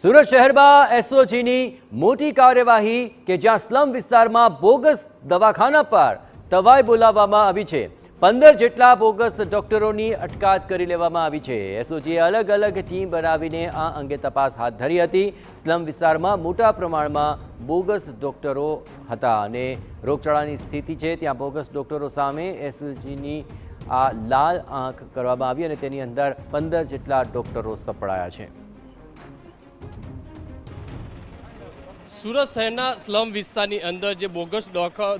સુરત શહેરમાં એસઓજીની મોટી કાર્યવાહી કે જ્યાં સ્લમ વિસ્તારમાં બોગસ દવાખાના પર તવાઈ બોલાવવામાં આવી છે। 15 જેટલા બોગસ ડોક્ટરોની અટકાયત કરી લેવામાં આવી છે। એસઓજીએ અલગ અલગ ટીમ બનાવીને આ અંગે તપાસ હાથ ધરી હતી। સ્લમ વિસ્તારમાં મોટા પ્રમાણમાં બોગસ ડોક્ટરો હતા અને રોગચાળાની સ્થિતિ છે, ત્યાં બોગસ ડોક્ટરો સામે એસઓજીની આ લાલ આંખ કરવામાં આવી અને તેની અંદર 15 જેટલા ડોક્ટરો સપડાયા છે। સુરત શહેરના સ્લમ વિસ્તારની અંદર જે બોગસ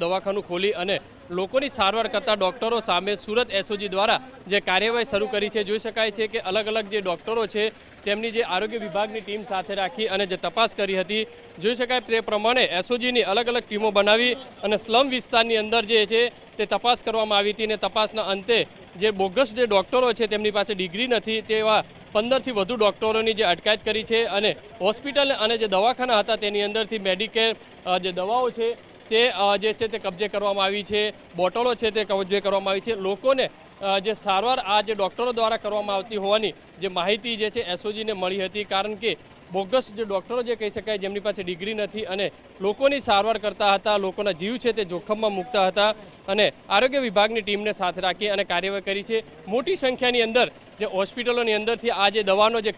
દવાખાનું ખોલી અને લોકોની સારવાર કરતા ડોક્ટરો સામે સુરત એસઓજી દ્વારા જે કાર્યવાહી શરૂ કરી છે, જોઈ શકાય છે કે અલગ અલગ જે ડોક્ટરો છે તેમની જે આરોગ્ય વિભાગની ટીમ સાથે રાખી અને જે તપાસ કરી હતી, જોઈ શકાય તે પ્રમાણે એસઓજીની અલગ અલગ ટીમો બનાવી અને સ્લમ વિસ્તારની અંદર જે છે તે તપાસ કરવામાં આવી હતી અને તપાસના અંતે જે બોગસ જે ડોક્ટરો છે તેમની પાસે ડિગ્રી નથી તેવા 15થી વધુ ડોક્ટરોની જે અટકાયત કરી છે અને હોસ્પિટલ અને જે દવાખાના હતા તેની અંદરથી મેડિકેર જે દવાઓ છે તે જે છે તે કબજે કરવામાં આવી છે, બોટલો છે તે કબજે કરવામાં આવી છે। લોકોને જે સારવાર આ જે ડોક્ટરો દ્વારા કરવામાં આવતી હોવાની જે માહિતી જે છે એસઓજીને મળી હતી, કારણ કે બોગસ જે ડોક્ટરો જે કહી શકાય જેમની પાસે ડિગ્રી નથી અને લોકોની સારવાર કરતા હતા, લોકોના જીવ છે તે જોખમમાં મૂકતા હતા અને આરોગ્ય વિભાગની ટીમને સાથે રાખી અને કાર્યવાહી કરી છે। મોટી સંખ્યાની અંદર જે હોસ્પિટલોની અંદરથી આ જે દવાનો જે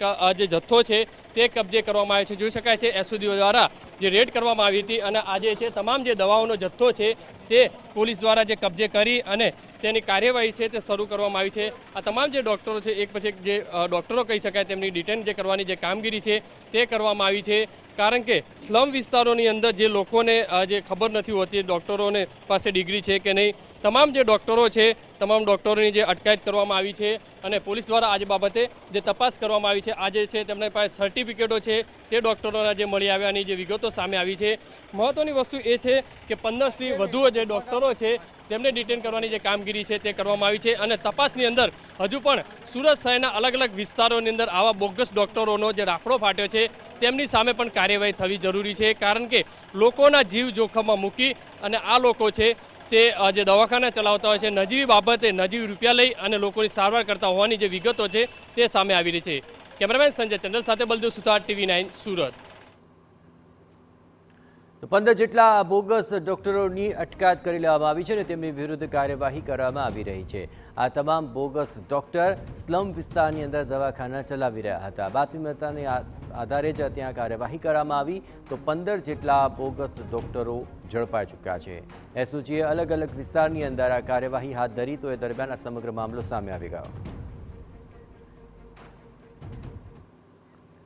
જથ્થો છે તે કબજે કરવામાં આવ્યો છે। જોઈ શકાય છે એસઓજી દ્વારા જે રેડ કરવામાં આવી હતી અને આજે છે તમામ જે દવાઓનો જથ્થો છે તે પોલીસ દ્વારા જે કબજે કરી અને તેની કાર્યવાહી છે તે શરૂ કરવામાં આવી છે। આ તમામ જે ડોક્ટરો છે એક પછી એક જે ડોક્ટરો કહી શકાય તેમની ડિટેન જે કરવાની જે કામગીરી છે તે કરવામાં આવી છે, કારણ કે સ્લમ વિસ્તારોની અંદર જે લોકોને જે ખબર નથી હોતી ડોક્ટરોને પાસે ડિગ્રી છે કે નહીં, તમામ જે ડોક્ટરો છે તમામ ડોક્ટરોની જે અટકાયત કરવામાં આવી છે અને પોલીસ દ્વારા આજ બાબતે જે તપાસ કરવામાં આવી છે, આજે છે તેમની પાસે સર્ટિફિકેટો છે તે ડોક્ટરોના જે મળી આવ્યાની જે વિગતો સામે આવી છે। મહત્વની વસ્તુ એ છે કે 15થી વધુ જે ડોક્ટરો છે તેમને ડિટેન કરવાની જે કામગીરી છે તે કરવામાં આવી છે અને તપાસની અંદર હજુ પણ સુરત શહેરના અલગ અલગ વિસ્તારોની અંદર આવા બોગસ ડોક્ટરોનો જે રાફડો ફાટ્યો છે તેમની સામે પણ કાર્યવાહી થવી જરૂરી છે, કારણ કે લોકોના જીવ જોખમમાં મૂકી અને આ લોકો છે તે જે દવાખાના ચલાવતા હોય છે નજીવી બાબતે નજીવી રૂપિયા લઈ અને લોકોની સારવાર કરતા હોવાની જે વિગતો છે તે સામે આવી રહી છે। કેમેરામેન સંજય ચંદ્ર સાથે બલદેવ સુથાર, TV9 સુરત। તો 15 જેટલા બોગસ ડોક્ટરોની અટકાયત કરી લેવામાં આવી છે અને તેમની વિરુદ્ધ કાર્યવાહી કરવામાં આવી રહી છે। આ તમામ બોગસ ડોક્ટર સ્લમ વિસ્તારની અંદર દવાખાના ચલાવી રહ્યા હતા। બાતમીના આધારે જ ત્યાં કાર્યવાહી કરવામાં આવી તો 15 જેટલા બોગસ ડોક્ટરો ઝડપાઈ ચૂક્યા છે। એસઓજીએ અલગ અલગ વિસ્તારની અંદર આ કાર્યવાહી હાથ ધરી તો એ દરમિયાન આ સમગ્ર મામલો સામે આવી ગયો।